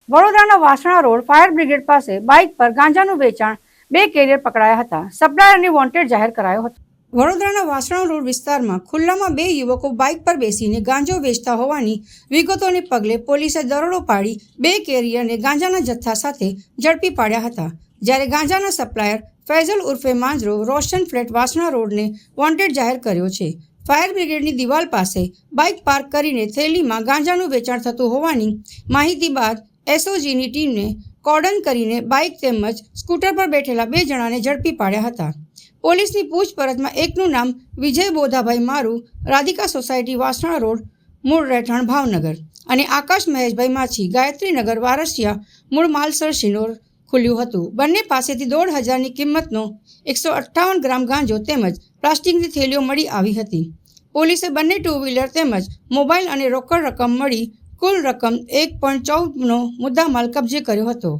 વડોદરાના Vasna road fire brigade પાસે bike પર ગાંજાનું વેચાણ, 2 કેરિયર પકડાયા હતા. સપ્લાયરને વોન્ટેડ જાહેર કરાયો હતો. વડોદરાના વાસણા રોડ વિસ્તારમાં ખુલ્લામાં 2 યુવકો બાઇક પર બેસીને ગાંજો વેચતા હોવાની વિગતોને પગલે પોલીસે દરોડો પાડી 2 કેરિયરને ગાંજાના જથ્થા સાથે ઝડપી પાડ્યા હતા. જ્યારે ગાંજાના સપ્લાયર ફૈઝલ ઉર્ફે માંજરો રોશન ફ્લેટ વાસણા રોડને વોન્ટેડ જાહેર કર્યો છે. ફાયર બ્રિગેડની દિવાલ પાસે બાઇક પાર્ક કરીને થેલીમાં ગાંજાનું વેચાણ થતું હોવાની માહિતી બાદ એસઓજીની ટીમને કોર્ડન કરીને બાઇક તેમજ સ્કૂટર પર બેઠેલા 2 જણાને ઝડપી પાડ્યા હતા. પોલીસની પૂછપરછમાં એકનું નામ વિજય બોધાભાઈ મારુ, રાધિકા સોસાયટી વાસણા રોડ, મૂળ રહેઠાણ ભાવનગર, અને આકાશ મહેશભાઈ માછી, ગાયત્રીનગર વારસિયા, મૂળ માલસર શિનોર ખુલ્યું હતું. બંને પાસેથી 1,500ની કિંમતનો 158 ગ્રામ ગાંજો તેમજ પ્લાસ્ટિકની થેલીઓ મળી આવી હતી. પોલીસે બંને 2 વ્હીલર તેમજ મોબાઈલ અને રોકડ રકમ મળી કુલ રકમ 1.14નો મુદ્દામાલ કબજે કર્યો હતો.